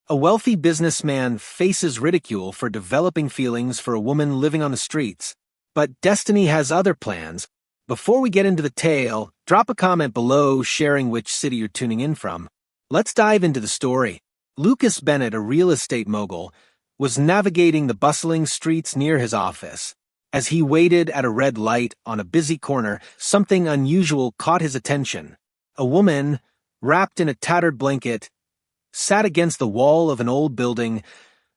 A wealthy businessman faces ridicule for developing feelings for a woman living on the streets. But destiny has other plans. Before we get into the tale, drop a comment below sharing which city you're tuning in from. Let's dive into the story. Lucas Bennett, a real estate mogul, was navigating the bustling streets near his office. As he waited at a red light on a busy corner, something unusual caught his attention. A woman, wrapped in a tattered blanket, sat against the wall of an old building,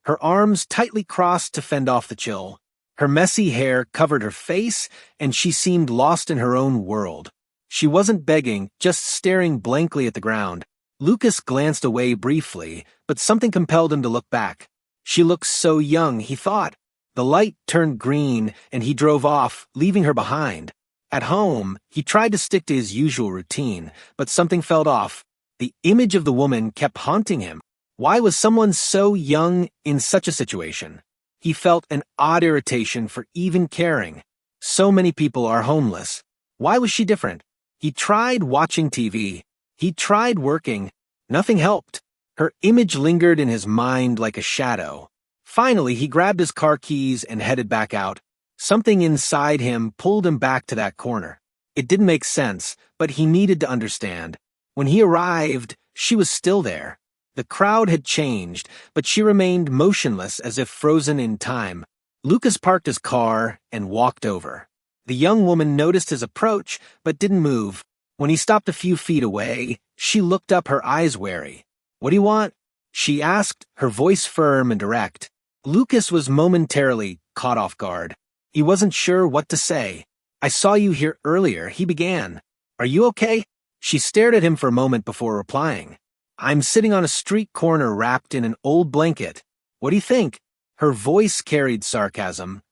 her arms tightly crossed to fend off the chill. Her messy hair covered her face, and she seemed lost in her own world. She wasn't begging, just staring blankly at the ground. Lucas glanced away briefly, but something compelled him to look back. She looked so young, he thought. The light turned green, and he drove off, leaving her behind. At home, he tried to stick to his usual routine, but something felt off. The image of the woman kept haunting him. Why was someone so young in such a situation? He felt an odd irritation for even caring. So many people are homeless. Why was she different? He tried watching TV. He tried working. Nothing helped. Her image lingered in his mind like a shadow. Finally, he grabbed his car keys and headed back out. Something inside him pulled him back to that corner. It didn't make sense, but he needed to understand. When he arrived, she was still there. The crowd had changed, but she remained motionless as if frozen in time. Lucas parked his car and walked over. The young woman noticed his approach, but didn't move. When he stopped a few feet away, she looked up, her eyes wary. "What do you want?" she asked, her voice firm and direct. Lucas was momentarily caught off guard. He wasn't sure what to say. "I saw you here earlier," he began. "Are you okay?" She stared at him for a moment before replying. "I'm sitting on a street corner wrapped in an old blanket. What do you think?" Her voice carried sarcasm.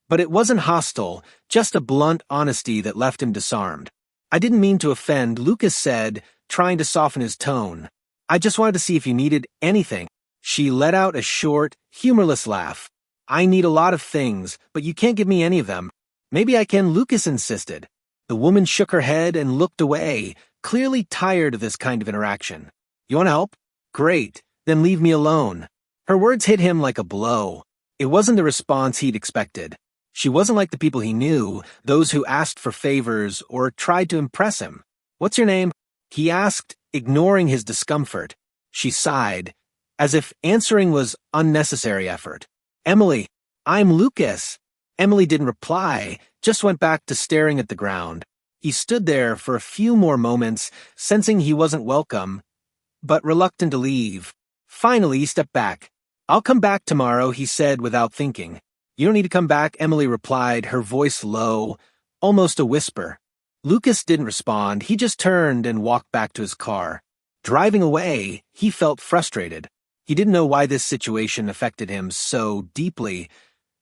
But it wasn't hostile, just a blunt honesty that left him disarmed. "I didn't mean to offend," Lucas said, trying to soften his tone. "I just wanted to see if you needed anything." She let out a short, humorless laugh. "I need a lot of things, but you can't give me any of them." "Maybe I can," Lucas insisted. The woman shook her head and looked away, clearly tired of this kind of interaction. "You want to help? Great, then leave me alone." Her words hit him like a blow. It wasn't the response he'd expected. She wasn't like the people he knew, those who asked for favors or tried to impress him. "What's your name?" he asked, ignoring his discomfort. She sighed, as if answering was unnecessary effort. "Emily, I'm Lucas." Emily didn't reply, just went back to staring at the ground. He stood there for a few more moments, sensing he wasn't welcome, but reluctant to leave. Finally, he stepped back. "I'll come back tomorrow," he said without thinking. "You don't need to come back," Emily replied, her voice low, almost a whisper. Lucas didn't respond. He just turned and walked back to his car. Driving away, he felt frustrated. He didn't know why this situation affected him so deeply,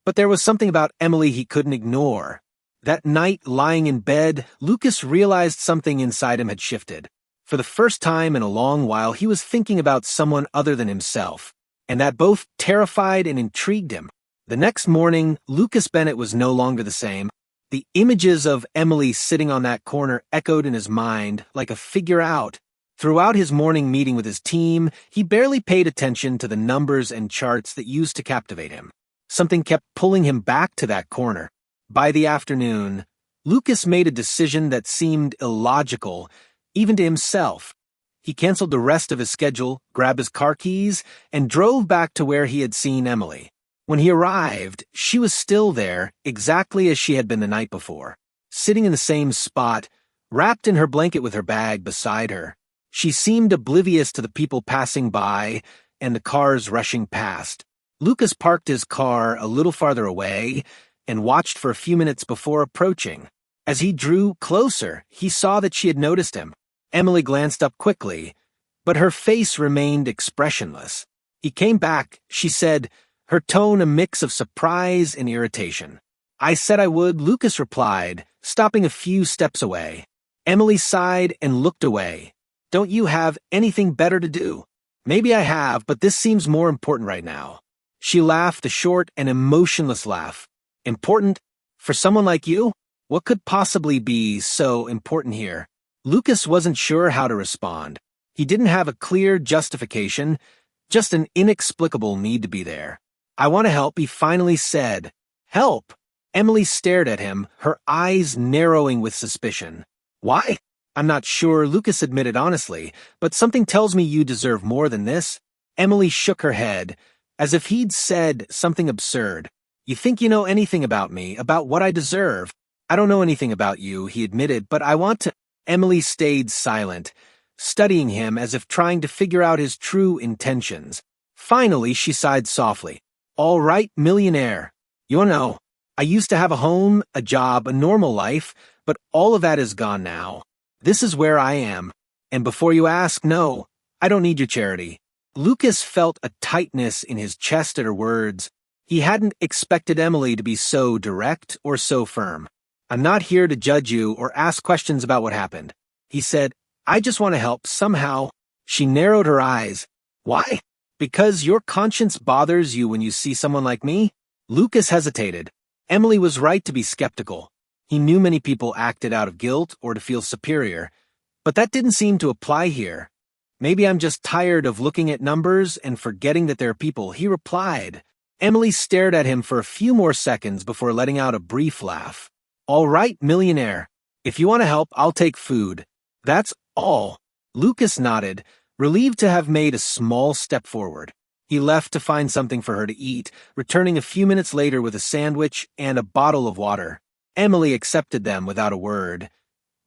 but there was something about Emily he couldn't ignore. That night, lying in bed, Lucas realized something inside him had shifted. For the first time in a long while, he was thinking about someone other than himself, and that both terrified and intrigued him. The next morning, Lucas Bennett was no longer the same. The images of Emily sitting on that corner echoed in his mind like a figure out. Throughout his morning meeting with his team, he barely paid attention to the numbers and charts that used to captivate him. Something kept pulling him back to that corner. By the afternoon, Lucas made a decision that seemed illogical, even to himself. He canceled the rest of his schedule, grabbed his car keys, and drove back to where he had seen Emily. When he arrived, she was still there, exactly as she had been the night before, sitting in the same spot, wrapped in her blanket with her bag beside her. She seemed oblivious to the people passing by and the cars rushing past. Lucas parked his car a little farther away and watched for a few minutes before approaching. As he drew closer, he saw that she had noticed him. Emily glanced up quickly, but her face remained expressionless. He came back, she said, her tone a mix of surprise and irritation. "I said I would," Lucas replied, stopping a few steps away. Emily sighed and looked away. "Don't you have anything better to do?" "Maybe I have, but this seems more important right now." She laughed, a short and emotionless laugh. "Important? For someone like you? What could possibly be so important here?" Lucas wasn't sure how to respond. He didn't have a clear justification, just an inexplicable need to be there. "I want to help," he finally said. "Help?" Emily stared at him, her eyes narrowing with suspicion. "Why?" "I'm not sure," Lucas admitted honestly, "but something tells me you deserve more than this." Emily shook her head, as if he'd said something absurd. "You think you know anything about me, about what I deserve?" "I don't know anything about you," he admitted, "but I want to—" Emily stayed silent, studying him as if trying to figure out his true intentions. Finally, she sighed softly. "All right, millionaire. You know, I used to have a home, a job, a normal life, but all of that is gone now. This is where I am. And before you ask, no, I don't need your charity." Lucas felt a tightness in his chest at her words. He hadn't expected Emily to be so direct or so firm. "I'm not here to judge you or ask questions about what happened," he said. "I just want to help somehow." She narrowed her eyes. "Why? Because your conscience bothers you when you see someone like me?" Lucas hesitated. Emily was right to be skeptical. He knew many people acted out of guilt or to feel superior, but that didn't seem to apply here. "Maybe I'm just tired of looking at numbers and forgetting that there are people," he replied. Emily stared at him for a few more seconds before letting out a brief laugh. "All right, millionaire. If you want to help, I'll take food. That's all." Lucas nodded, relieved to have made a small step forward. He left to find something for her to eat, returning a few minutes later with a sandwich and a bottle of water. Emily accepted them without a word,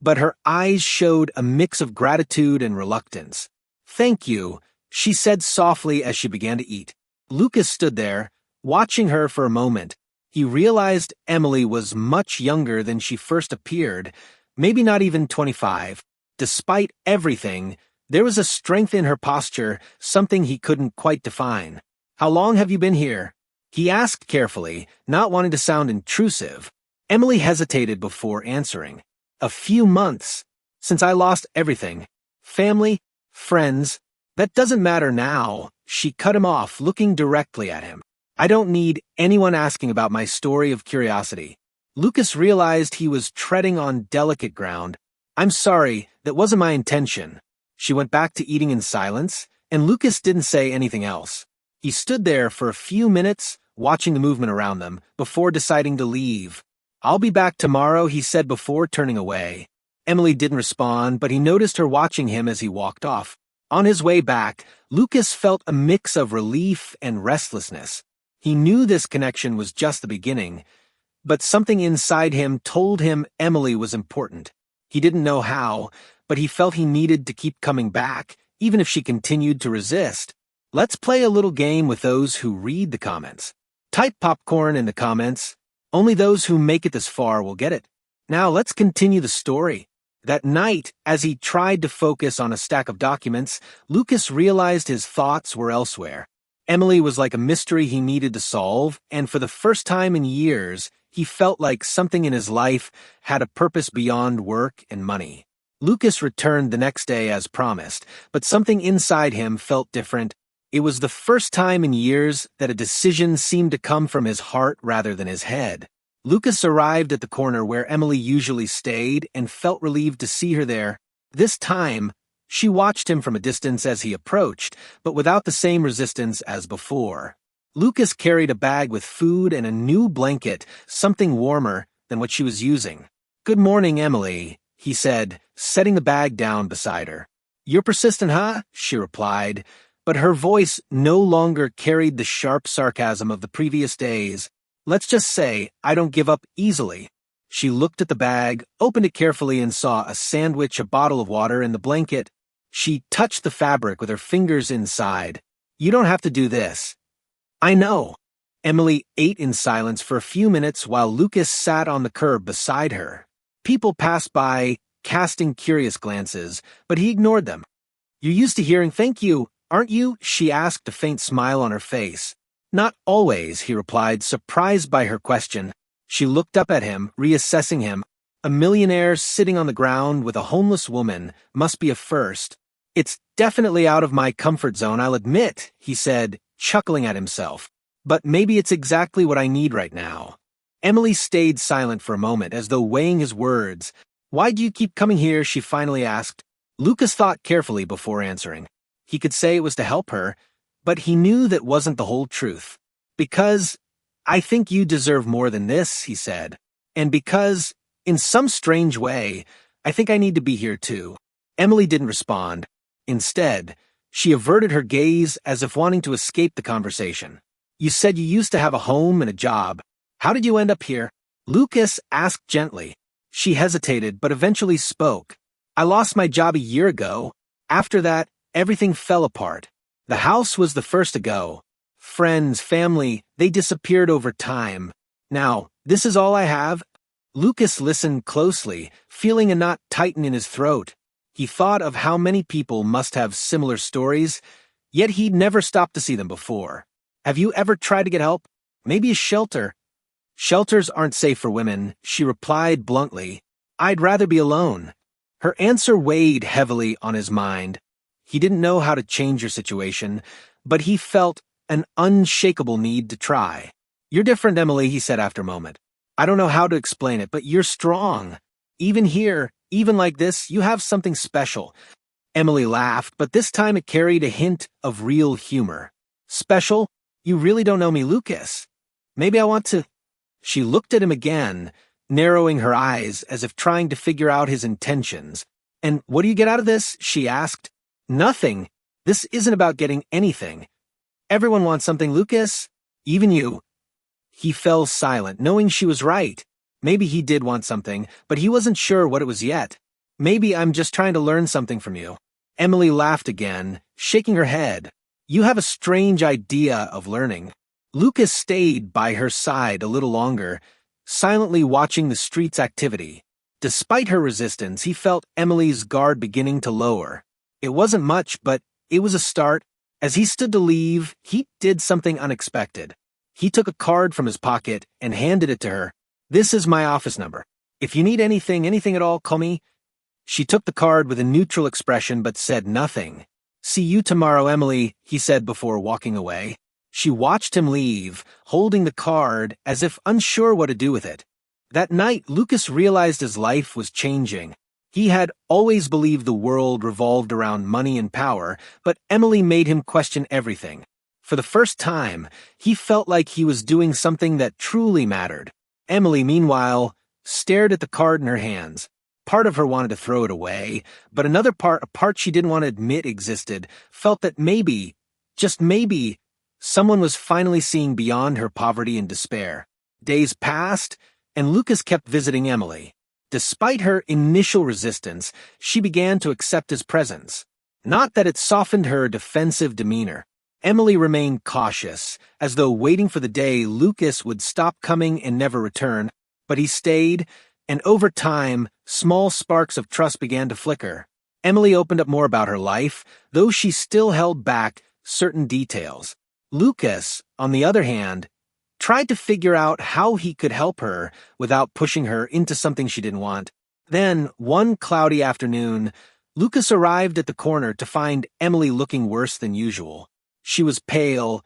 but her eyes showed a mix of gratitude and reluctance. "Thank you," she said softly as she began to eat. Lucas stood there, watching her for a moment. He realized Emily was much younger than she first appeared, maybe not even 25. Despite everything, there was a strength in her posture, something he couldn't quite define. "How long have you been here?" he asked carefully, not wanting to sound intrusive. Emily hesitated before answering. "A few months. Since I lost everything. Family, friends. That doesn't matter now." She cut him off, looking directly at him. "I don't need anyone asking about my story of curiosity." Lucas realized he was treading on delicate ground. "I'm sorry, that wasn't my intention." She went back to eating in silence, and Lucas didn't say anything else. He stood there for a few minutes, watching the movement around them, before deciding to leave. "I'll be back tomorrow," he said before turning away. Emily didn't respond, but he noticed her watching him as he walked off. On his way back, Lucas felt a mix of relief and restlessness. He knew this connection was just the beginning, but something inside him told him Emily was important. He didn't know how, but he felt he needed to keep coming back, even if she continued to resist. Let's play a little game with those who read the comments. Type popcorn in the comments. Only those who make it this far will get it. Now let's continue the story. That night, as he tried to focus on a stack of documents, Lucas realized his thoughts were elsewhere. Emily was like a mystery he needed to solve, and for the first time in years, he felt like something in his life had a purpose beyond work and money. Lucas returned the next day as promised, but something inside him felt different. It was the first time in years that a decision seemed to come from his heart rather than his head. Lucas arrived at the corner where Emily usually stayed and felt relieved to see her there. This time, she watched him from a distance as he approached, but without the same resistance as before. Lucas carried a bag with food and a new blanket, something warmer than what she was using. "Good morning, Emily," he said, setting the bag down beside her. "You're persistent, huh?" she replied, but her voice no longer carried the sharp sarcasm of the previous days. "Let's just say I don't give up easily." She looked at the bag, opened it carefully, and saw a sandwich, a bottle of water, and the blanket. She touched the fabric with her fingers inside. "You don't have to do this." "I know." Emily ate in silence for a few minutes while Lucas sat on the curb beside her. People passed by, casting curious glances, but he ignored them. "You're used to hearing thank you, aren't you?" she asked, a faint smile on her face. "Not always," he replied, surprised by her question. She looked up at him, reassessing him. A millionaire sitting on the ground with a homeless woman must be a first. "It's definitely out of my comfort zone, I'll admit," he said, chuckling at himself. "But maybe it's exactly what I need right now." Emily stayed silent for a moment, as though weighing his words. "Why do you keep coming here?" she finally asked. Lucas thought carefully before answering. He could say it was to help her, But he knew that wasn't the whole truth. Because I think you deserve more than this, he said. And because, in some strange way, I think I need to be here too. Emily didn't respond. Instead, she averted her gaze as if wanting to escape the conversation. You said you used to have a home and a job. How did you end up here? Lucas asked gently. She hesitated, but eventually spoke. I lost my job a year ago. After that, everything fell apart. The house was the first to go. Friends, family, they disappeared over time. Now, this is all I have. Lucas listened closely, feeling a knot tighten in his throat. He thought of how many people must have similar stories, yet he'd never stopped to see them before. Have you ever tried to get help? Maybe a shelter? Shelters aren't safe for women, she replied bluntly. I'd rather be alone. Her answer weighed heavily on his mind. He didn't know how to change her situation, but he felt an unshakable need to try. You're different, Emily, he said after a moment. I don't know how to explain it, but you're strong. Even here, even like this, you have something special. Emily laughed, but this time it carried a hint of real humor. Special? You really don't know me, Lucas. Maybe I want to... She looked at him again, narrowing her eyes as if trying to figure out his intentions. And what do you get out of this? She asked. Nothing. This isn't about getting anything. Everyone wants something, Lucas. Even you. He fell silent, knowing she was right. Maybe he did want something, but he wasn't sure what it was yet. Maybe I'm just trying to learn something from you. Emily laughed again, shaking her head. You have a strange idea of learning. Lucas stayed by her side a little longer, silently watching the street's activity. Despite her resistance, he felt Emily's guard beginning to lower. It wasn't much, but it was a start. As he stood to leave, he did something unexpected. He took a card from his pocket and handed it to her. This is my office number. If you need anything at all, call me. She took the card with a neutral expression but said nothing. See you tomorrow, Emily, he said before walking away. She watched him leave, holding the card as if unsure what to do with it. That night, Lucas realized his life was changing. He had always believed the world revolved around money and power, but Emily made him question everything. For the first time, he felt like he was doing something that truly mattered. Emily, meanwhile, stared at the card in her hands. Part of her wanted to throw it away, but another part, a part she didn't want to admit existed, felt that maybe, just maybe, someone was finally seeing beyond her poverty and despair. Days passed, and Lucas kept visiting Emily. Despite her initial resistance, she began to accept his presence. Not that it softened her defensive demeanor. Emily remained cautious, as though waiting for the day Lucas would stop coming and never return, but he stayed, and over time, small sparks of trust began to flicker. Emily opened up more about her life, though she still held back certain details. Lucas, on the other hand, tried to figure out how he could help her without pushing her into something she didn't want. Then, one cloudy afternoon, Lucas arrived at the corner to find Emily looking worse than usual. She was pale,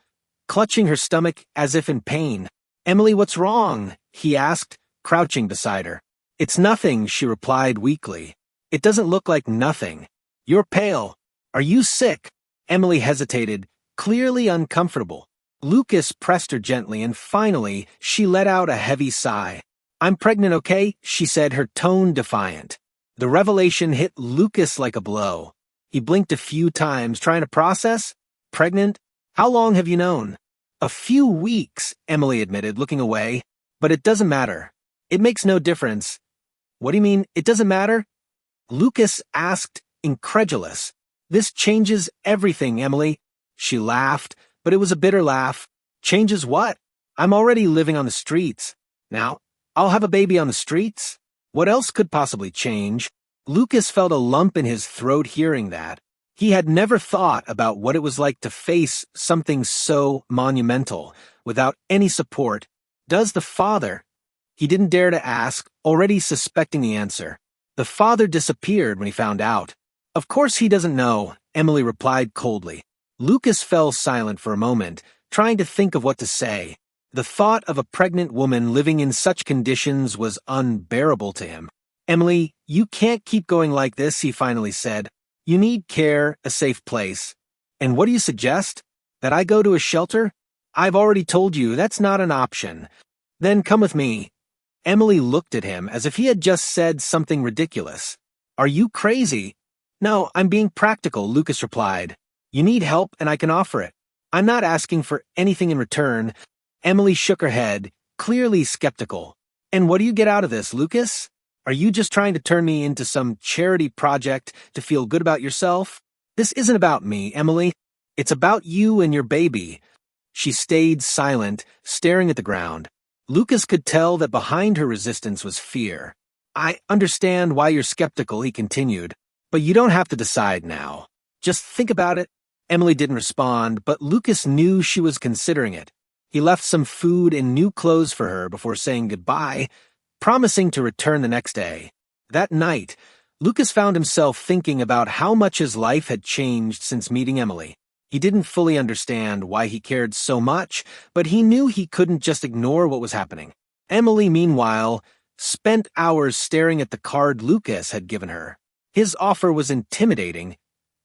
clutching her stomach as if in pain. Emily, what's wrong? He asked, crouching beside her. It's nothing, she replied weakly. It doesn't look like nothing. You're pale. Are you sick? Emily hesitated, clearly uncomfortable. Lucas pressed her gently, and finally, she let out a heavy sigh. I'm pregnant, okay? She said, her tone defiant. The revelation hit Lucas like a blow. He blinked a few times, trying to process. Pregnant? How long have you known? A few weeks, Emily admitted, looking away. But it doesn't matter. It makes no difference. What do you mean, it doesn't matter? Lucas asked, incredulous. This changes everything, Emily. She laughed, but it was a bitter laugh. Changes what? I'm already living on the streets. Now, I'll have a baby on the streets? What else could possibly change? Lucas felt a lump in his throat hearing that. He had never thought about what it was like to face something so monumental, without any support. Does the father? He didn't dare to ask, already suspecting the answer. The father disappeared when he found out. Of course he doesn't know, Emily replied coldly. Lucas fell silent for a moment, trying to think of what to say. The thought of a pregnant woman living in such conditions was unbearable to him. Emily, you can't keep going like this, he finally said. You need care, a safe place. And what do you suggest? That I go to a shelter? I've already told you that's not an option. Then come with me. Emily looked at him as if he had just said something ridiculous. Are you crazy? No, I'm being practical, Lucas replied. You need help and I can offer it. I'm not asking for anything in return. Emily shook her head, clearly skeptical. And what do you get out of this, Lucas? Are you just trying to turn me into some charity project to feel good about yourself? This isn't about me, Emily. It's about you and your baby. She stayed silent, staring at the ground. Lucas could tell that behind her resistance was fear. I understand why you're skeptical, he continued, but you don't have to decide now. Just think about it. Emily didn't respond, but Lucas knew she was considering it. He left some food and new clothes for her before saying goodbye, promising to return the next day. That night, Lucas found himself thinking about how much his life had changed since meeting Emily. He didn't fully understand why he cared so much, but he knew he couldn't just ignore what was happening. Emily, meanwhile, spent hours staring at the card Lucas had given her. His offer was intimidating,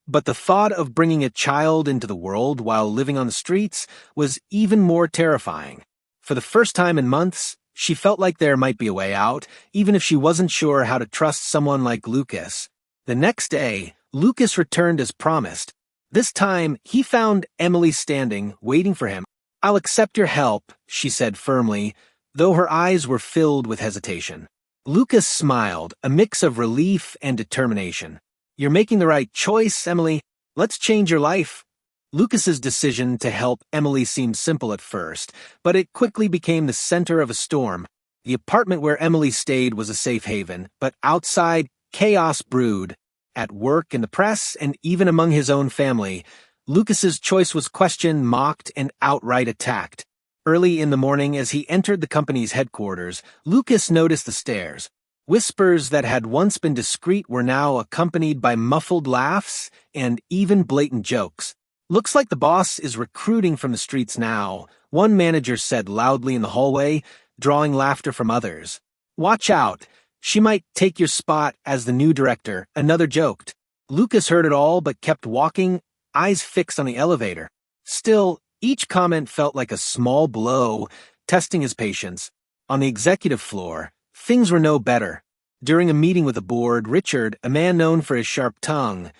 but the thought of bringing a child into the world while living on the streets was even more terrifying. For the first time in months, she felt like there might be a way out, even if she wasn't sure how to trust someone like Lucas. The next day, Lucas returned as promised. This time, he found Emily standing, waiting for him. I'll accept your help, she said firmly, though her eyes were filled with hesitation. Lucas smiled, a mix of relief and determination. You're making the right choice, Emily. Let's change your life. Lucas's decision to help Emily seemed simple at first, but it quickly became the center of a storm. The apartment where Emily stayed was a safe haven, but outside, chaos brewed. At work, in the press, and even among his own family, Lucas's choice was questioned, mocked, and outright attacked. Early in the morning, as he entered the company's headquarters, Lucas noticed the stares. Whispers that had once been discreet were now accompanied by muffled laughs and even blatant jokes. Looks like the boss is recruiting from the streets now, one manager said loudly in the hallway, drawing laughter from others. Watch out. She might take your spot as the new director, another joked. Lucas heard it all but kept walking, eyes fixed on the elevator. Still, each comment felt like a small blow, testing his patience. On the executive floor, things were no better. During a meeting with the board, Richard, a man known for his sharp tongue,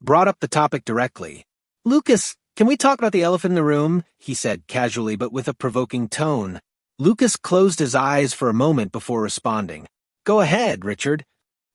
brought up the topic directly. Lucas, can we talk about the elephant in the room? He said casually but with a provoking tone. Lucas closed his eyes for a moment before responding. Go ahead, Richard.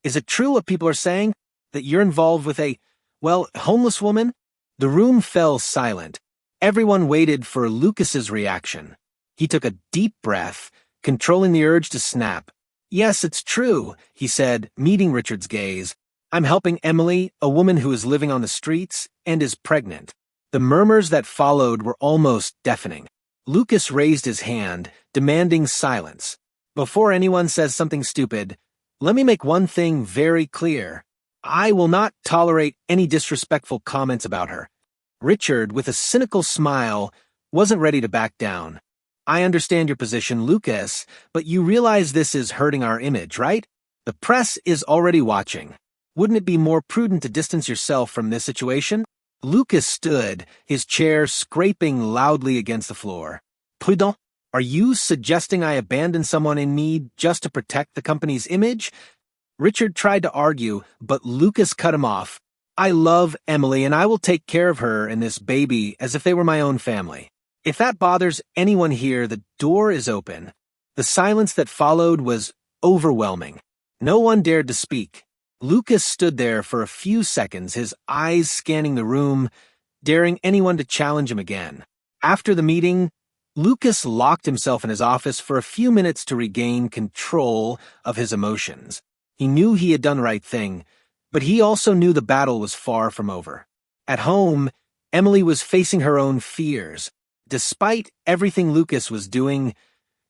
Is it true what people are saying? That you're involved with a, homeless woman? The room fell silent. Everyone waited for Lucas's reaction. He took a deep breath, controlling the urge to snap. Yes, it's true, he said, meeting Richard's gaze. I'm helping Emily, a woman who is living on the streets and is pregnant. The murmurs that followed were almost deafening. Lucas raised his hand, demanding silence. Before anyone says something stupid, let me make one thing very clear. I will not tolerate any disrespectful comments about her. Richard, with a cynical smile, wasn't ready to back down. I understand your position, Lucas, but you realize this is hurting our image, right? The press is already watching. Wouldn't it be more prudent to distance yourself from this situation? Lucas stood, his chair scraping loudly against the floor. Prudent? Are you suggesting I abandon someone in need just to protect the company's image? Richard tried to argue, but Lucas cut him off. I love Emily and I will take care of her and this baby as if they were my own family. If that bothers anyone here, the door is open. The silence that followed was overwhelming. No one dared to speak. Lucas stood there for a few seconds, his eyes scanning the room, daring anyone to challenge him again. After the meeting, Lucas locked himself in his office for a few minutes to regain control of his emotions. He knew he had done the right thing, but he also knew the battle was far from over. At home, Emily was facing her own fears. Despite everything Lucas was doing,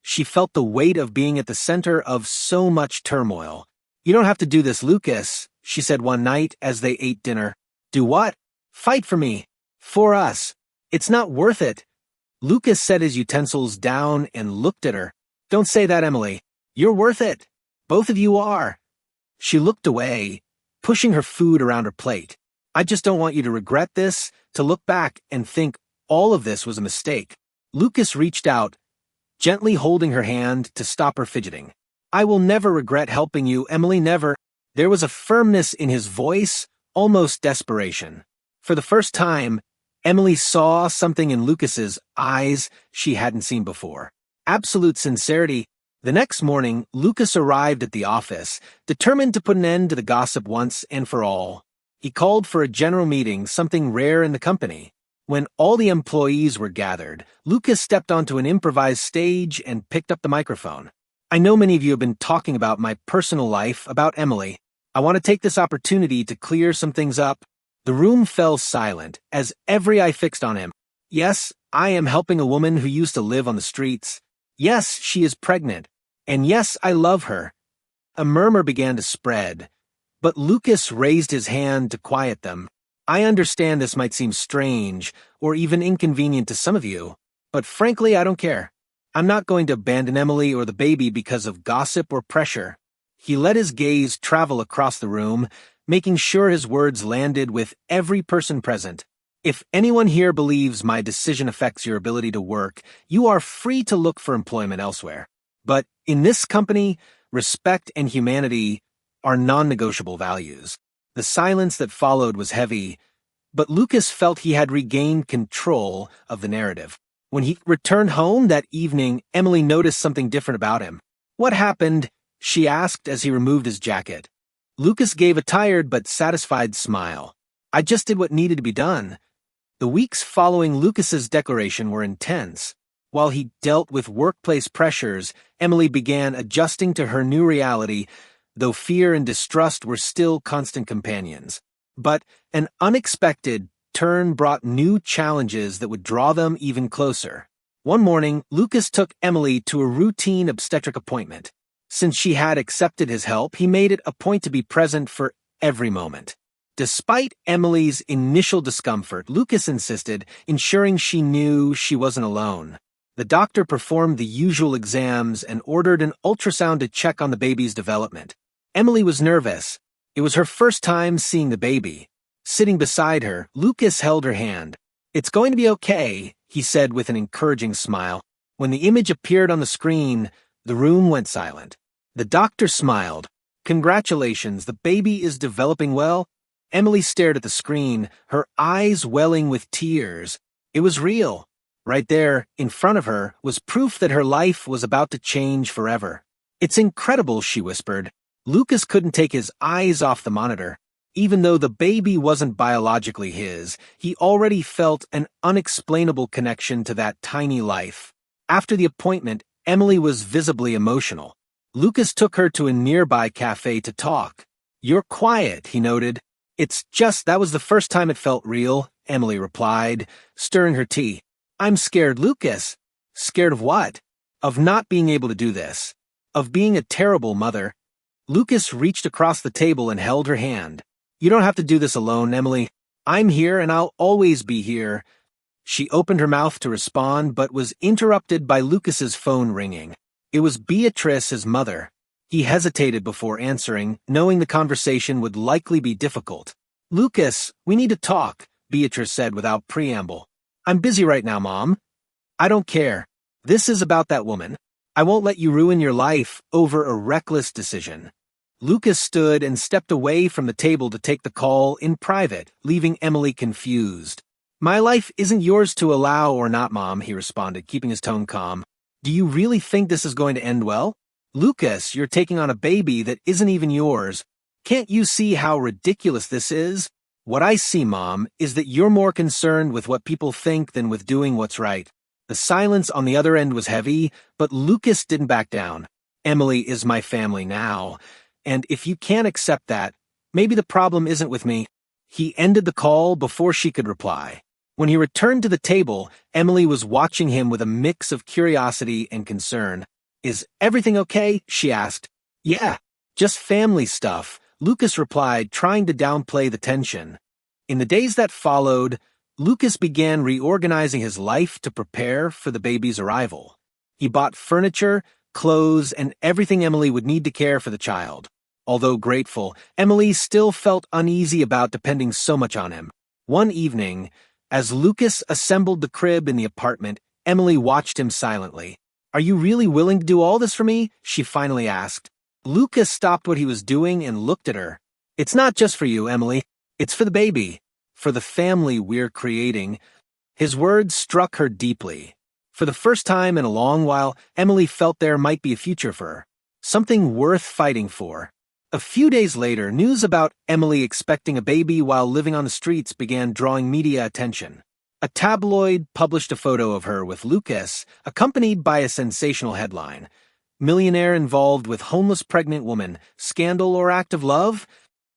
she felt the weight of being at the center of so much turmoil. You don't have to do this, Lucas, she said one night as they ate dinner. Do what? Fight for me. For us. It's not worth it. Lucas set his utensils down and looked at her. Don't say that, Emily. You're worth it. Both of you are. She looked away, pushing her food around her plate. I just don't want you to regret this, to look back and think, all of this was a mistake. Lucas reached out, gently holding her hand to stop her fidgeting. "I will never regret helping you, Emily, never." There was a firmness in his voice, almost desperation. For the first time, Emily saw something in Lucas's eyes she hadn't seen before. Absolute sincerity. The next morning, Lucas arrived at the office, determined to put an end to the gossip once and for all. He called for a general meeting, something rare in the company. When all the employees were gathered, Lucas stepped onto an improvised stage and picked up the microphone. "I know many of you have been talking about my personal life, about Emily. I want to take this opportunity to clear some things up." The room fell silent as every eye fixed on him. "Yes, I am helping a woman who used to live on the streets. Yes, she is pregnant. And yes, I love her." A murmur began to spread, but Lucas raised his hand to quiet them. "I understand this might seem strange or even inconvenient to some of you, but frankly, I don't care. I'm not going to abandon Emily or the baby because of gossip or pressure." He let his gaze travel across the room, making sure his words landed with every person present. "If anyone here believes my decision affects your ability to work, you are free to look for employment elsewhere. But in this company, respect and humanity are non-negotiable values." The silence that followed was heavy, but Lucas felt he had regained control of the narrative. When he returned home that evening, Emily noticed something different about him. "What happened?" she asked as he removed his jacket. Lucas gave a tired but satisfied smile. "I just did what needed to be done." The weeks following Lucas's declaration were intense. While he dealt with workplace pressures, Emily began adjusting to her new reality, though fear and distrust were still constant companions. But an unexpected turn brought new challenges that would draw them even closer. One morning, Lucas took Emily to a routine obstetric appointment. Since she had accepted his help, he made it a point to be present for every moment. Despite Emily's initial discomfort, Lucas insisted, ensuring she knew she wasn't alone. The doctor performed the usual exams and ordered an ultrasound to check on the baby's development. Emily was nervous. It was her first time seeing the baby. Sitting beside her, Lucas held her hand. "It's going to be okay," he said with an encouraging smile. When the image appeared on the screen, the room went silent. The doctor smiled. "Congratulations, the baby is developing well." Emily stared at the screen, her eyes welling with tears. It was real. Right there, in front of her, was proof that her life was about to change forever. "It's incredible," she whispered. Lucas couldn't take his eyes off the monitor. Even though the baby wasn't biologically his, he already felt an unexplainable connection to that tiny life. After the appointment, Emily was visibly emotional. Lucas took her to a nearby cafe to talk. "You're quiet," he noted. "It's just that was the first time it felt real," Emily replied, stirring her tea. "I'm scared, Lucas." "Scared of what?" "Of not being able to do this. Of being a terrible mother." Lucas reached across the table and held her hand. "You don't have to do this alone, Emily. I'm here and I'll always be here." She opened her mouth to respond but was interrupted by Lucas's phone ringing. It was Beatrice, his mother. He hesitated before answering, knowing the conversation would likely be difficult. "Lucas, we need to talk," Beatrice said without preamble. "I'm busy right now, Mom." "I don't care. This is about that woman. I won't let you ruin your life over a reckless decision." Lucas stood and stepped away from the table to take the call in private, leaving Emily confused. "My life isn't yours to allow or not, Mom," he responded, keeping his tone calm. "Do you really think this is going to end well? Lucas, you're taking on a baby that isn't even yours. Can't you see how ridiculous this is?" "What I see, Mom, is that you're more concerned with what people think than with doing what's right." The silence on the other end was heavy, but Lucas didn't back down. "Emily is my family now, and if you can't accept that, maybe the problem isn't with me." He ended the call before she could reply. When he returned to the table, Emily was watching him with a mix of curiosity and concern. "Is everything okay?" she asked. "Yeah, just family stuff," Lucas replied, trying to downplay the tension. In the days that followed, Lucas began reorganizing his life to prepare for the baby's arrival. He bought furniture, clothes, and everything Emily would need to care for the child. Although grateful, Emily still felt uneasy about depending so much on him. One evening, As Lucas assembled the crib in the apartment, Emily watched him silently. "Are you really willing to do all this for me?" she finally asked. Lucas stopped what he was doing and looked at her. "It's not just for you, Emily. It's for the baby. For the family we're creating." His words struck her deeply. For the first time in a long while, Emily felt there might be a future for her. Something worth fighting for. A few days later, news about Emily expecting a baby while living on the streets began drawing media attention. A tabloid published a photo of her with Lucas, accompanied by a sensational headline. "Millionaire involved with homeless pregnant woman. Scandal or act of love?"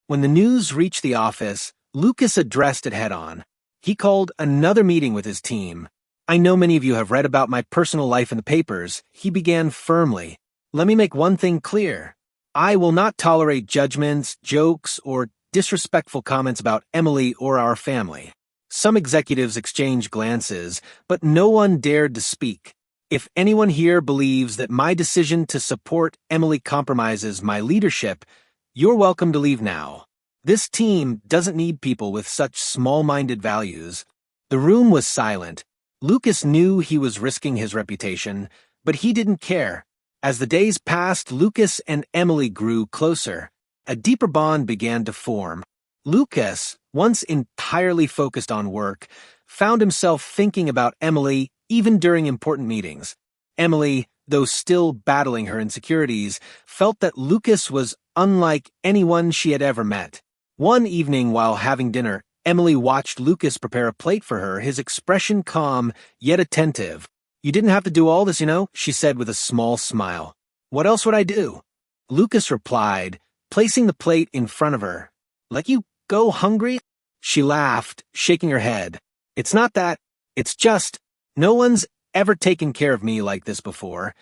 When the news reached the office, Lucas addressed it head-on. He called another meeting with his team. "I know many of you have read about my personal life in the papers," he began firmly. "Let me make one thing clear. I will not tolerate judgments, jokes, or disrespectful comments about Emily or our family." Some executives exchanged glances, but no one dared to speak. "If anyone here believes that my decision to support Emily compromises my leadership, you're welcome to leave now. This team doesn't need people with such small-minded values." The room was silent. Lucas knew he was risking his reputation, but he didn't care. As the days passed, Lucas and Emily grew closer. A deeper bond began to form. Lucas, once entirely focused on work, found himself thinking about Emily even during important meetings. Emily, though still battling her insecurities, felt that Lucas was unlike anyone she had ever met. One evening while having dinner, Emily watched Lucas prepare a plate for her, his expression calm, yet attentive. "You didn't have to do all this, you know," she said with a small smile. "What else would I do?" Lucas replied, placing the plate in front of her. "Let you go hungry?" She laughed, shaking her head. "It's not that. It's just, no one's ever taken care of me like this before."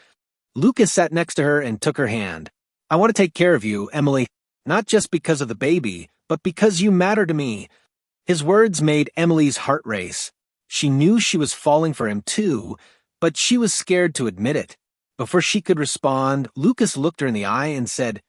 Lucas sat next to her and took her hand. "I want to take care of you, Emily, not just because of the baby, but because you matter to me." His words made Emily's heart race. She knew she was falling for him too, but she was scared to admit it. Before she could respond, Lucas looked her in the eye and said,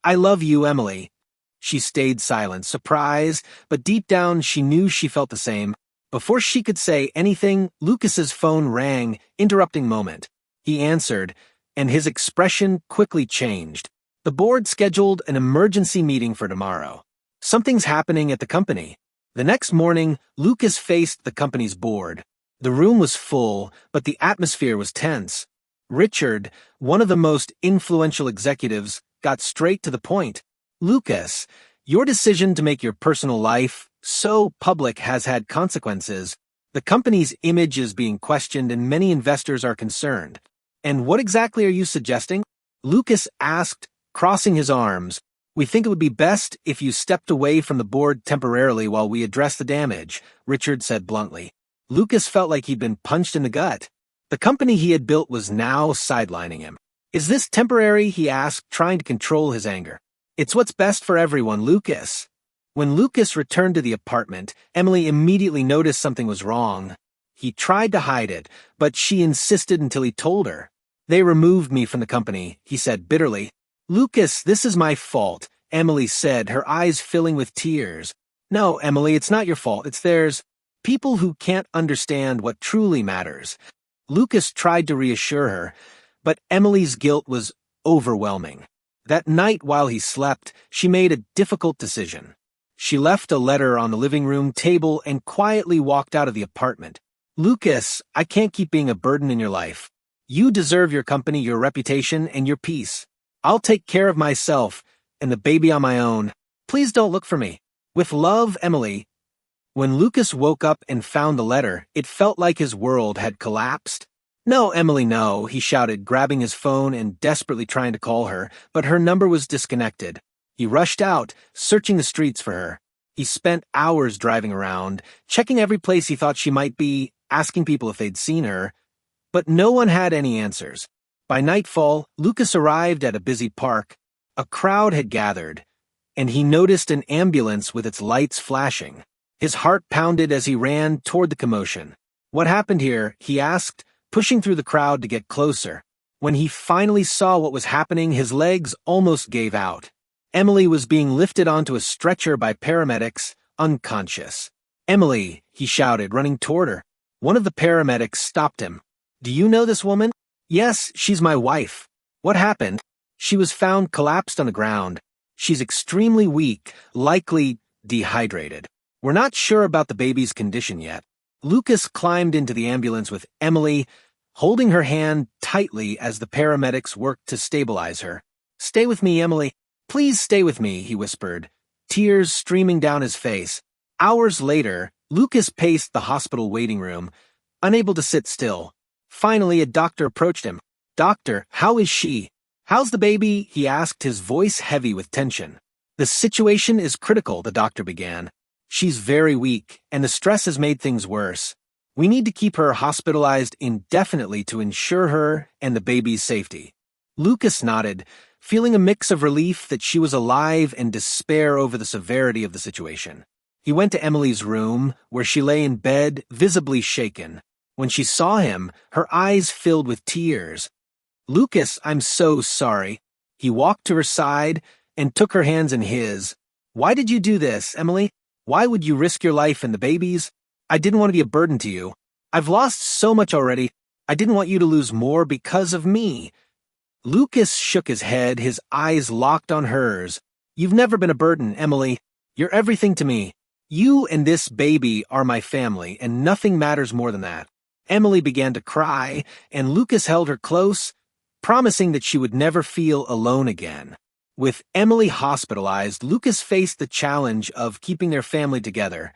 "I love you, Emily." She stayed silent, surprised, but deep down she knew she felt the same. Before she could say anything, Lucas's phone rang, interrupting moment. He answered, and his expression quickly changed. The board scheduled an emergency meeting for tomorrow. Something's happening at the company. The next morning, Lucas faced the company's board. The room was full, but the atmosphere was tense. Richard, one of the most influential executives, got straight to the point. "Lucas, your decision to make your personal life so public has had consequences. The company's image is being questioned and many investors are concerned." "And what exactly are you suggesting?" Lucas asked, crossing his arms. "We think it would be best if you stepped away from the board temporarily while we address the damage," Richard said bluntly. Lucas felt like he'd been punched in the gut. The company he had built was now sidelining him. "Is this temporary?" he asked, trying to control his anger. "It's what's best for everyone, Lucas." When Lucas returned to the apartment, Emily immediately noticed something was wrong. He tried to hide it, but she insisted until he told her. "They removed me from the company," he said bitterly. "Lucas, this is my fault," Emily said, her eyes filling with tears. "No, Emily, it's not your fault, it's theirs. People who can't understand what truly matters." Lucas tried to reassure her, but Emily's guilt was overwhelming. That night while he slept, she made a difficult decision. She left a letter on the living room table and quietly walked out of the apartment. "Lucas, I can't keep being a burden in your life. You deserve your company, your reputation, and your peace. I'll take care of myself and the baby on my own. Please don't look for me. With love, Emily." When Lucas woke up and found the letter, it felt like his world had collapsed. "No, Emily, no," he shouted, grabbing his phone and desperately trying to call her, but her number was disconnected. He rushed out, searching the streets for her. He spent hours driving around, checking every place he thought she might be, asking people if they'd seen her. But no one had any answers. By nightfall, Lucas arrived at a busy park. A crowd had gathered, and he noticed an ambulance with its lights flashing. His heart pounded as he ran toward the commotion. "What happened here?" he asked, pushing through the crowd to get closer. When he finally saw what was happening, his legs almost gave out. Emily was being lifted onto a stretcher by paramedics, unconscious. "Emily," he shouted, running toward her. One of the paramedics stopped him. Do you know this woman? Yes, she's my wife. What happened? She was found collapsed on the ground. She's extremely weak, likely dehydrated. We're not sure about the baby's condition yet. Lucas climbed into the ambulance with Emily, holding her hand tightly as the paramedics worked to stabilize her. Stay with me, Emily. Please stay with me, he whispered, tears streaming down his face. Hours later, Lucas paced the hospital waiting room, unable to sit still. Finally, a doctor approached him. Doctor, how is she? How's the baby? He asked, his voice heavy with tension. The situation is critical, the doctor began. She's very weak, and the stress has made things worse. We need to keep her hospitalized indefinitely to ensure her and the baby's safety. Lucas nodded, feeling a mix of relief that she was alive and despair over the severity of the situation. He went to Emily's room, where she lay in bed, visibly shaken. When she saw him, her eyes filled with tears. Lucas, I'm so sorry. He walked to her side and took her hands in his. Why did you do this, Emily? Why would you risk your life and the baby's? I didn't want to be a burden to you. I've lost so much already. I didn't want you to lose more because of me. Lucas shook his head, his eyes locked on hers. You've never been a burden, Emily. You're everything to me. You and this baby are my family, and nothing matters more than that. Emily began to cry, and Lucas held her close, promising that she would never feel alone again. With Emily hospitalized, Lucas faced the challenge of keeping their family together,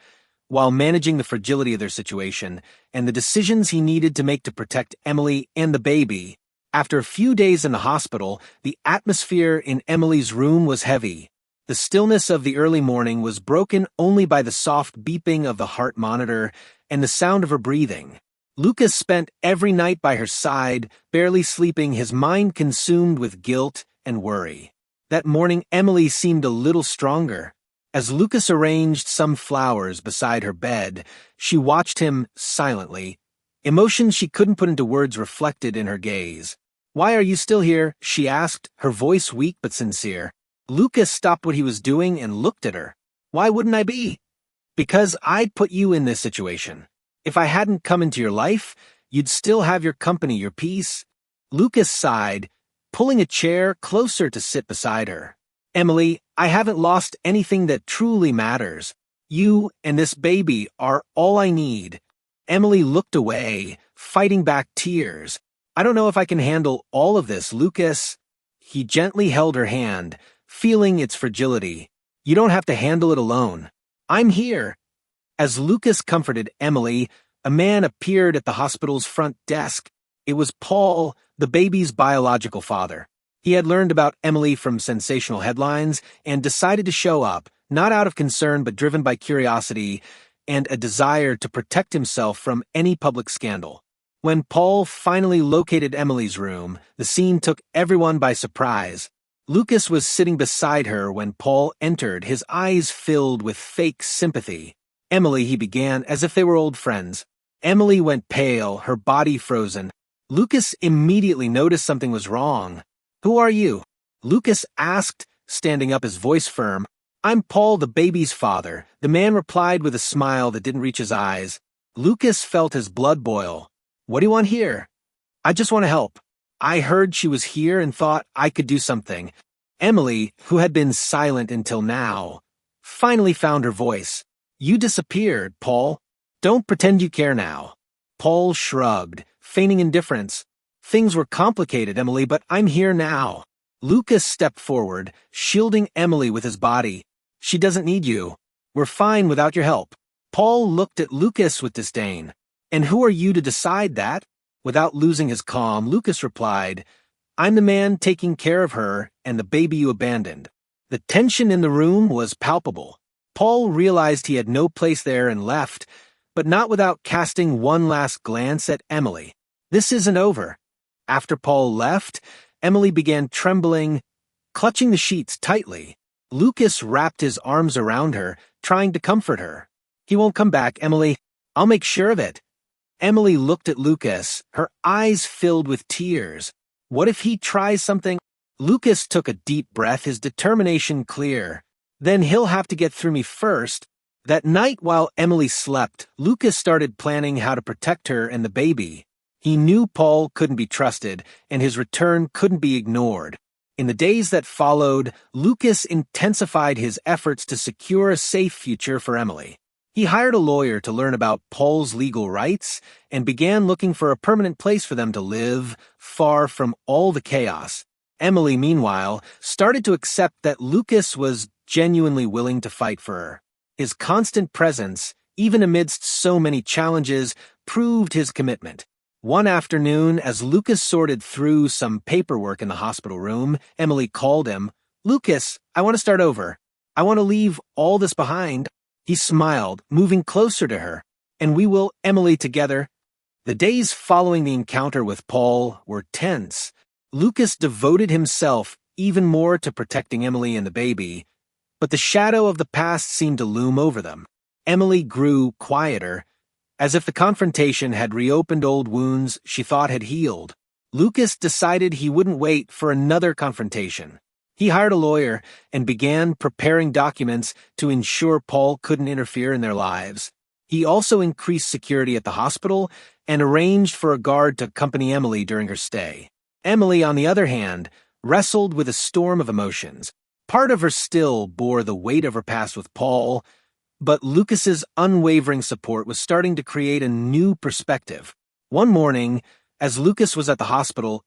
while managing the fragility of their situation and the decisions he needed to make to protect Emily and the baby. After a few days in the hospital, the atmosphere in Emily's room was heavy. The stillness of the early morning was broken only by the soft beeping of the heart monitor and the sound of her breathing. Lucas spent every night by her side, barely sleeping, his mind consumed with guilt and worry. That morning, Emily seemed a little stronger. As Lucas arranged some flowers beside her bed, she watched him silently. Emotions she couldn't put into words reflected in her gaze. Why are you still here? She asked, her voice weak but sincere. Lucas stopped what he was doing and looked at her. Why wouldn't I be? Because I'd put you in this situation. If I hadn't come into your life, you'd still have your company, your peace. Lucas sighed, pulling a chair closer to sit beside her. Emily, I haven't lost anything that truly matters. You and this baby are all I need. Emily looked away, fighting back tears. I don't know if I can handle all of this, Lucas. He gently held her hand, feeling its fragility. You don't have to handle it alone. I'm here. As Lucas comforted Emily, a man appeared at the hospital's front desk. It was Paul, the baby's biological father. He had learned about Emily from sensational headlines and decided to show up, not out of concern but driven by curiosity and a desire to protect himself from any public scandal. When Paul finally located Emily's room, the scene took everyone by surprise. Lucas was sitting beside her when Paul entered, his eyes filled with fake sympathy. Emily, he began, as if they were old friends. Emily went pale, her body frozen. Lucas immediately noticed something was wrong. Who are you? Lucas asked, standing up, his voice firm. I'm Paul, the baby's father. The man replied with a smile that didn't reach his eyes. Lucas felt his blood boil. What do you want here? I just want to help. I heard she was here and thought I could do something. Emily, who had been silent until now, finally found her voice. You disappeared, Paul. Don't pretend you care now. Paul shrugged, feigning indifference. Things were complicated, Emily, but I'm here now. Lucas stepped forward, shielding Emily with his body. She doesn't need you. We're fine without your help. Paul looked at Lucas with disdain. And who are you to decide that? Without losing his calm, Lucas replied, I'm the man taking care of her and the baby you abandoned. The tension in the room was palpable. Paul realized he had no place there and left, but not without casting one last glance at Emily. This isn't over. After Paul left, Emily began trembling, clutching the sheets tightly. Lucas wrapped his arms around her, trying to comfort her. He won't come back, Emily. I'll make sure of it. Emily looked at Lucas, her eyes filled with tears. What if he tries something? Lucas took a deep breath, his determination clear. Then he'll have to get through me first. That night while Emily slept, Lucas started planning how to protect her and the baby. He knew Paul couldn't be trusted, and his return couldn't be ignored. In the days that followed, Lucas intensified his efforts to secure a safe future for Emily. He hired a lawyer to learn about Paul's legal rights and began looking for a permanent place for them to live, far from all the chaos. Emily, meanwhile, started to accept that Lucas was genuinely willing to fight for her. His constant presence, even amidst so many challenges, proved his commitment. One afternoon, as Lucas sorted through some paperwork in the hospital room, Emily called him. "Lucas, I want to start over. I want to leave all this behind." He smiled, moving closer to her. "And we will, Emily, together." The days following the encounter with Paul were tense. Lucas devoted himself even more to protecting Emily and the baby, but the shadow of the past seemed to loom over them. Emily grew quieter, as if the confrontation had reopened old wounds she thought had healed. Lucas decided he wouldn't wait for another confrontation. He hired a lawyer and began preparing documents to ensure Paul couldn't interfere in their lives. He also increased security at the hospital and arranged for a guard to accompany Emily during her stay. Emily, on the other hand, wrestled with a storm of emotions. Part of her still bore the weight of her past with Paul, but Lucas's unwavering support was starting to create a new perspective. One morning, as Lucas was at the hospital,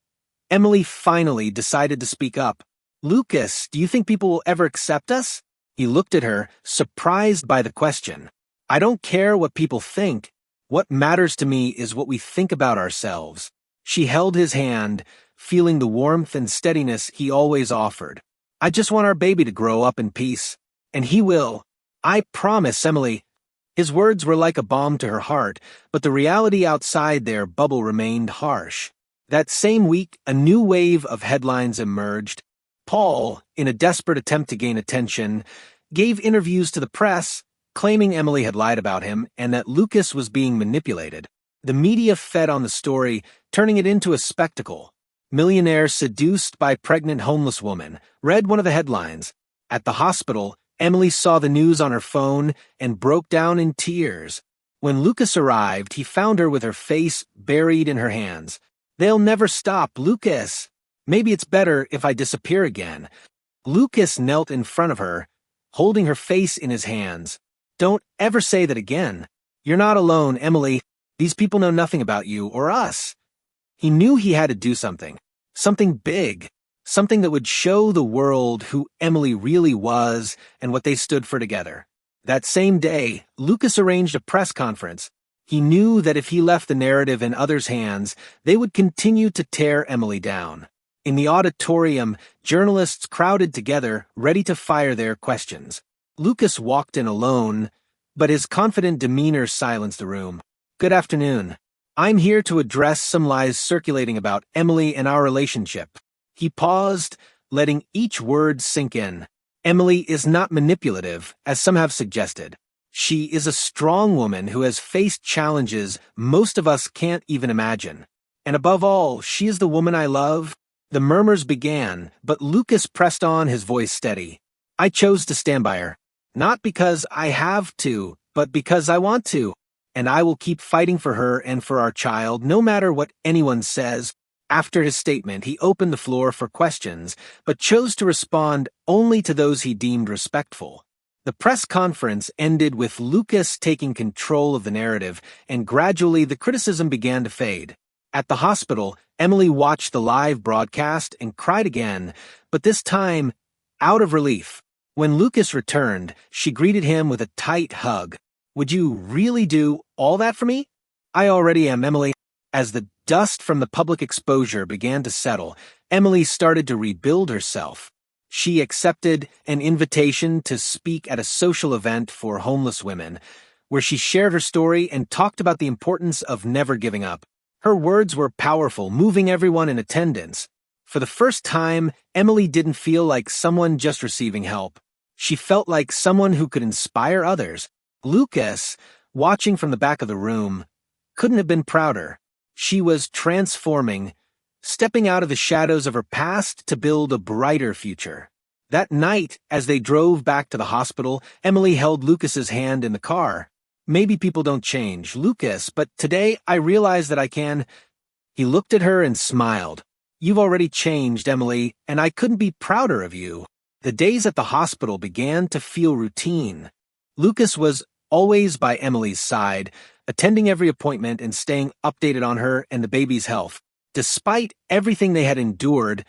Emily finally decided to speak up. "Lucas, do you think people will ever accept us?" He looked at her, surprised by the question. "I don't care what people think. What matters to me is what we think about ourselves." She held his hand, feeling the warmth and steadiness he always offered. "I just want our baby to grow up in peace. And he will. I promise, Emily." His words were like a balm to her heart, but the reality outside their bubble remained harsh. That same week, a new wave of headlines emerged. Paul, in a desperate attempt to gain attention, gave interviews to the press, claiming Emily had lied about him and that Lucas was being manipulated. The media fed on the story, turning it into a spectacle. "Millionaire seduced by pregnant homeless woman," read one of the headlines. At the hospital, Emily saw the news on her phone and broke down in tears. When Lucas arrived, he found her with her face buried in her hands. "They'll never stop, Lucas. Maybe it's better if I disappear again." Lucas knelt in front of her, holding her face in his hands. "Don't ever say that again. You're not alone, Emily. These people know nothing about you or us." He knew he had to do something big, something that would show the world who Emily really was and what they stood for together. That same day, Lucas arranged a press conference. He knew that if he left the narrative in others' hands, they would continue to tear Emily down. In the auditorium, journalists crowded together, ready to fire their questions. Lucas walked in alone, but his confident demeanor silenced the room. "Good afternoon. I'm here to address some lies circulating about Emily and our relationship." He paused, letting each word sink in. "Emily is not manipulative, as some have suggested. She is a strong woman who has faced challenges most of us can't even imagine. And above all, she is the woman I love." The murmurs began, but Lucas pressed on, his voice steady. "I chose to stand by her. Not because I have to, but because I want to. And I will keep fighting for her and for our child, no matter what anyone says." After his statement, he opened the floor for questions, but chose to respond only to those he deemed respectful. The press conference ended with Lucas taking control of the narrative, and gradually the criticism began to fade. At the hospital, Emily watched the live broadcast and cried again, but this time, out of relief. When Lucas returned, she greeted him with a tight hug. "Would you really do all that for me?" "I already am, Emily." As the dust from the public exposure began to settle, Emily started to rebuild herself. She accepted an invitation to speak at a social event for homeless women, where she shared her story and talked about the importance of never giving up. Her words were powerful, moving everyone in attendance. For the first time, Emily didn't feel like someone just receiving help. She felt like someone who could inspire others. Lucas, watching from the back of the room, couldn't have been prouder. She was transforming, stepping out of the shadows of her past to build a brighter future. That night, as they drove back to the hospital, Emily held Lucas's hand in the car. Maybe people don't change, Lucas, but today I realize that I can. He looked at her and smiled. You've already changed, Emily, and I couldn't be prouder of you. The days at the hospital began to feel routine. Lucas was always by Emily's side, attending every appointment and staying updated on her and the baby's health. Despite everything they had endured,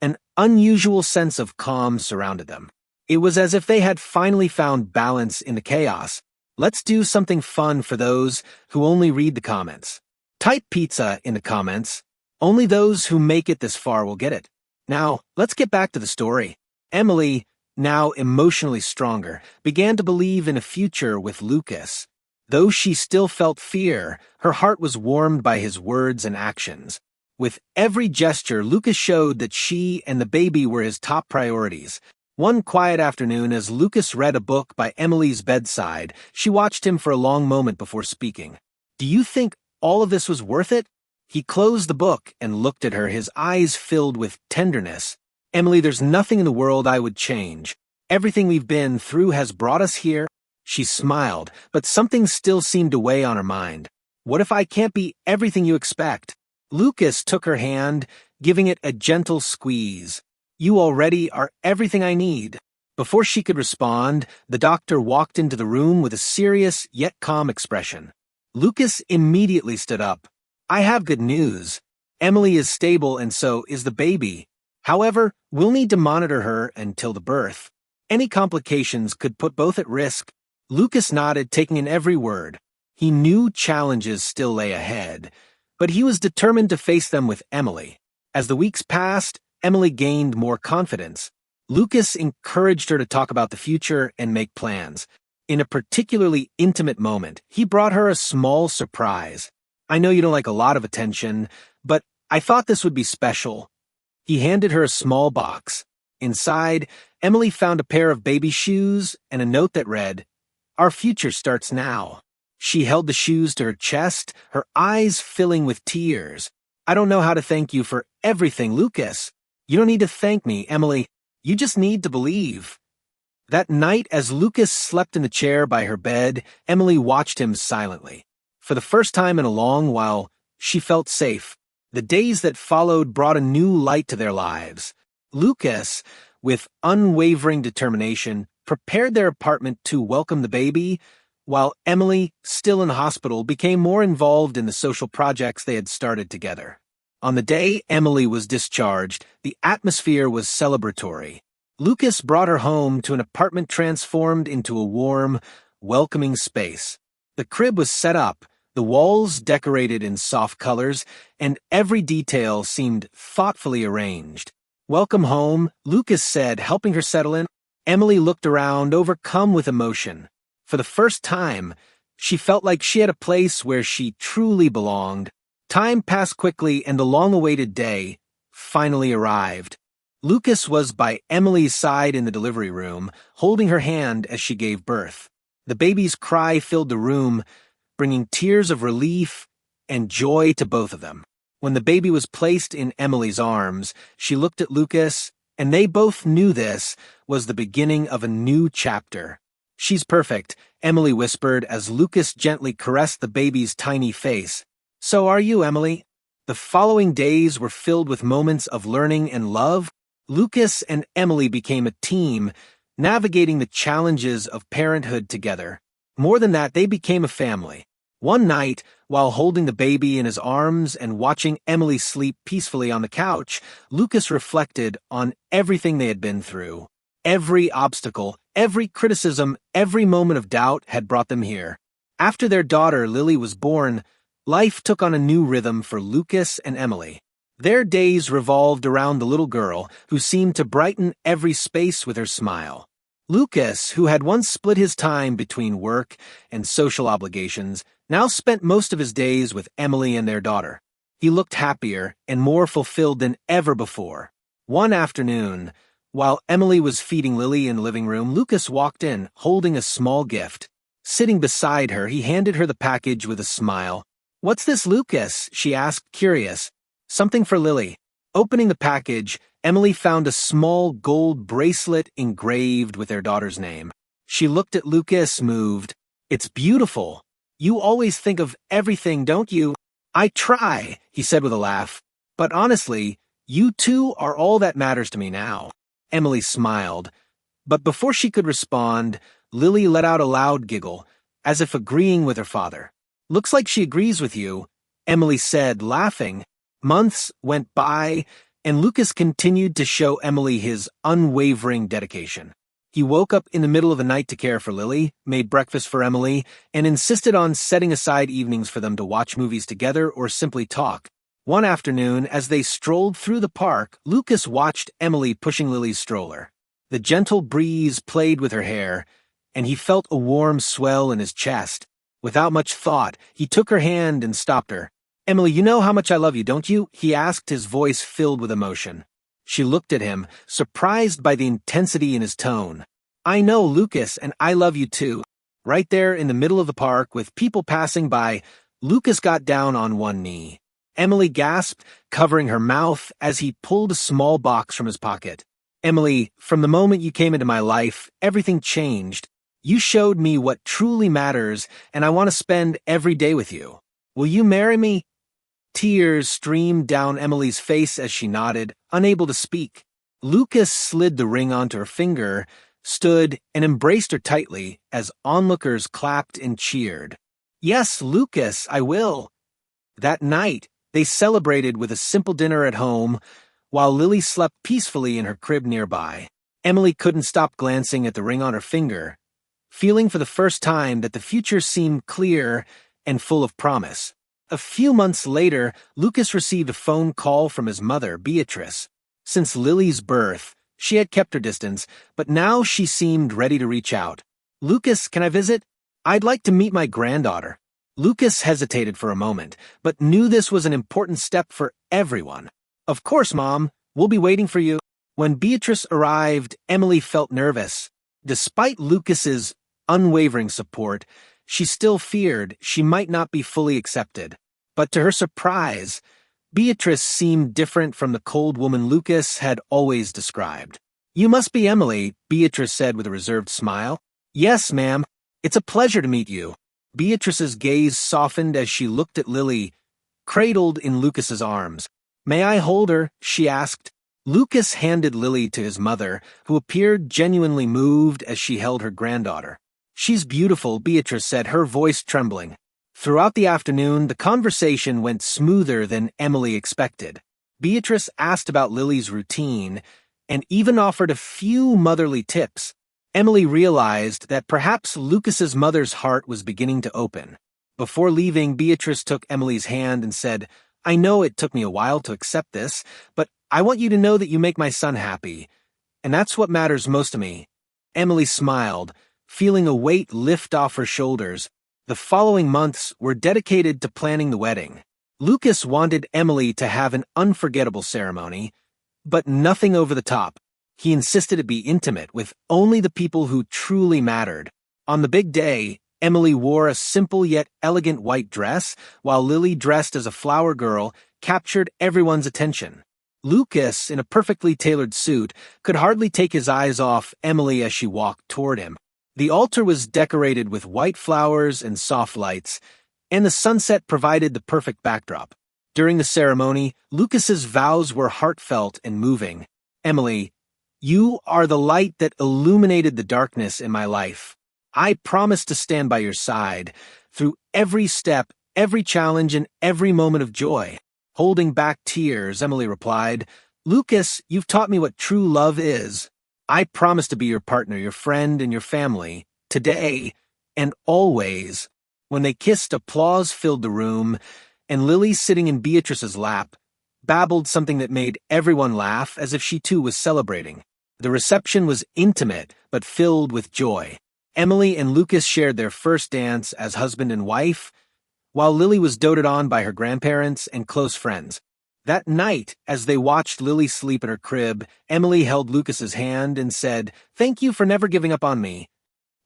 an unusual sense of calm surrounded them. It was as if they had finally found balance in the chaos. Let's do something fun for those who only read the comments. Type pizza in the comments. Only those who make it this far will get it. Now, let's get back to the story. Emily, now emotionally stronger, began to believe in a future with Lucas. Though she still felt fear, her heart was warmed by his words and actions. With every gesture, Lucas showed that she and the baby were his top priorities. One quiet afternoon, as Lucas read a book by Emily's bedside, she watched him for a long moment before speaking. Do you think all of this was worth it? He closed the book and looked at her, his eyes filled with tenderness. Emily, there's nothing in the world I would change. Everything we've been through has brought us here. She smiled, but something still seemed to weigh on her mind. What if I can't be everything you expect? Lucas took her hand, giving it a gentle squeeze. You already are everything I need. Before she could respond, the doctor walked into the room with a serious yet calm expression. Lucas immediately stood up. I have good news. Emily is stable and so is the baby. However, we'll need to monitor her until the birth. Any complications could put both at risk. Lucas nodded, taking in every word. He knew challenges still lay ahead, but he was determined to face them with Emily. As the weeks passed, Emily gained more confidence. Lucas encouraged her to talk about the future and make plans. In a particularly intimate moment, he brought her a small surprise. I know you don't like a lot of attention, but I thought this would be special. He handed her a small box. Inside, Emily found a pair of baby shoes and a note that read, Our future starts now. She held the shoes to her chest, her eyes filling with tears. I don't know how to thank you for everything, Lucas. You don't need to thank me, Emily. You just need to believe. That night, as Lucas slept in the chair by her bed, Emily watched him silently. For the first time in a long while, she felt safe. The days that followed brought a new light to their lives. Lucas, with unwavering determination, prepared their apartment to welcome the baby, while Emily, still in the hospital, became more involved in the social projects they had started together. On the day Emily was discharged, the atmosphere was celebratory. Lucas brought her home to an apartment transformed into a warm, welcoming space. The crib was set up, the walls decorated in soft colors, and every detail seemed thoughtfully arranged. Welcome home, Lucas said, helping her settle in. Emily looked around, overcome with emotion. For the first time, she felt like she had a place where she truly belonged. Time passed quickly, and the long-awaited day finally arrived. Lucas was by Emily's side in the delivery room, holding her hand as she gave birth. The baby's cry filled the room, bringing tears of relief and joy to both of them. When the baby was placed in Emily's arms, she looked at Lucas, and they both knew this was the beginning of a new chapter. She's perfect, Emily whispered as Lucas gently caressed the baby's tiny face. So are you, Emily? The following days were filled with moments of learning and love. Lucas and Emily became a team, navigating the challenges of parenthood together. More than that, they became a family. One night, while holding the baby in his arms and watching Emily sleep peacefully on the couch, Lucas reflected on everything they had been through. Every obstacle, every criticism, every moment of doubt had brought them here. After their daughter, Lily, was born, life took on a new rhythm for Lucas and Emily. Their days revolved around the little girl, who seemed to brighten every space with her smile. Lucas, who had once split his time between work and social obligations, now spent most of his days with Emily and their daughter. He looked happier and more fulfilled than ever before. One afternoon, while Emily was feeding Lily in the living room, Lucas walked in, holding a small gift. Sitting beside her, he handed her the package with a smile. "What's this, Lucas?" she asked, curious. "Something for Lily." Opening the package, Emily found a small gold bracelet engraved with their daughter's name. She looked at Lucas, moved. "It's beautiful. You always think of everything, don't you?" "I try," he said with a laugh. "But honestly, you two are all that matters to me now." Emily smiled. But before she could respond, Lily let out a loud giggle, as if agreeing with her father. "Looks like she agrees with you," Emily said, laughing. Months went by, and Lucas continued to show Emily his unwavering dedication. He woke up in the middle of the night to care for Lily, made breakfast for Emily, and insisted on setting aside evenings for them to watch movies together or simply talk. One afternoon, as they strolled through the park, Lucas watched Emily pushing Lily's stroller. The gentle breeze played with her hair, and he felt a warm swell in his chest. Without much thought, he took her hand and stopped her. "Emily, you know how much I love you, don't you?" he asked, his voice filled with emotion. She looked at him, surprised by the intensity in his tone. "I know, Lucas, and I love you too." Right there in the middle of the park, with people passing by, Lucas got down on one knee. Emily gasped, covering her mouth as he pulled a small box from his pocket. "Emily, from the moment you came into my life, everything changed. You showed me what truly matters, and I want to spend every day with you. Will you marry me?" Tears streamed down Emily's face as she nodded, unable to speak. Lucas slid the ring onto her finger, stood, and embraced her tightly as onlookers clapped and cheered. "Yes, Lucas, I will." That night, they celebrated with a simple dinner at home, while Lily slept peacefully in her crib nearby. Emily couldn't stop glancing at the ring on her finger, feeling for the first time that the future seemed clear and full of promise. A few months later, Lucas received a phone call from his mother, Beatrice. Since Lily's birth, she had kept her distance, but now she seemed ready to reach out. "Lucas, can I visit? I'd like to meet my granddaughter." Lucas hesitated for a moment, but knew this was an important step for everyone. "Of course, Mom. We'll be waiting for you." When Beatrice arrived, Emily felt nervous. Despite Lucas's unwavering support, she still feared she might not be fully accepted. But to her surprise, Beatrice seemed different from the cold woman Lucas had always described. "You must be Emily," Beatrice said with a reserved smile. "Yes, ma'am. It's a pleasure to meet you." Beatrice's gaze softened as she looked at Lily, cradled in Lucas's arms. "May I hold her?" she asked. Lucas handed Lily to his mother, who appeared genuinely moved as she held her granddaughter. "She's beautiful," Beatrice said, her voice trembling. Throughout the afternoon, the conversation went smoother than Emily expected. Beatrice asked about Lily's routine and even offered a few motherly tips. Emily realized that perhaps Lucas's mother's heart was beginning to open. Before leaving, Beatrice took Emily's hand and said, "I know it took me a while to accept this, but I want you to know that you make my son happy, and that's what matters most to me." Emily smiled, feeling a weight lift off her shoulders. The following months were dedicated to planning the wedding. Lucas wanted Emily to have an unforgettable ceremony, but nothing over the top. He insisted it be intimate, with only the people who truly mattered. On the big day, Emily wore a simple yet elegant white dress, while Lily, dressed as a flower girl, captured everyone's attention. Lucas, in a perfectly tailored suit, could hardly take his eyes off Emily as she walked toward him. The altar was decorated with white flowers and soft lights, and the sunset provided the perfect backdrop. During the ceremony, Lucas's vows were heartfelt and moving. "Emily, you are the light that illuminated the darkness in my life. I promise to stand by your side through every step, every challenge, and every moment of joy." Holding back tears, Emily replied, "Lucas, you've taught me what true love is. I promise to be your partner, your friend, and your family, today and always." When they kissed, applause filled the room, and Lily, sitting in Beatrice's lap, babbled something that made everyone laugh as if she too was celebrating. The reception was intimate, but filled with joy. Emily and Lucas shared their first dance as husband and wife, while Lily was doted on by her grandparents and close friends. That night, as they watched Lily sleep in her crib, Emily held Lucas's hand and said, "Thank you for never giving up on me."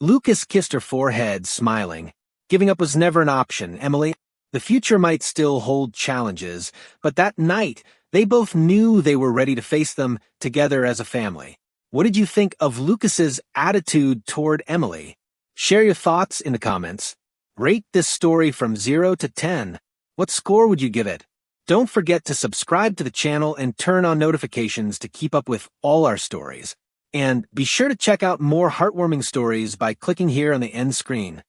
Lucas kissed her forehead, smiling. "Giving up was never an option, Emily. The future might still hold challenges, but that night They both knew they were ready to face them together as a family. What did you think of Lucas's attitude toward Emily? Share your thoughts in the comments. Rate this story from 0 to 10. What score would you give it? Don't forget to subscribe to the channel and turn on notifications to keep up with all our stories. And be sure to check out more heartwarming stories by clicking here on the end screen.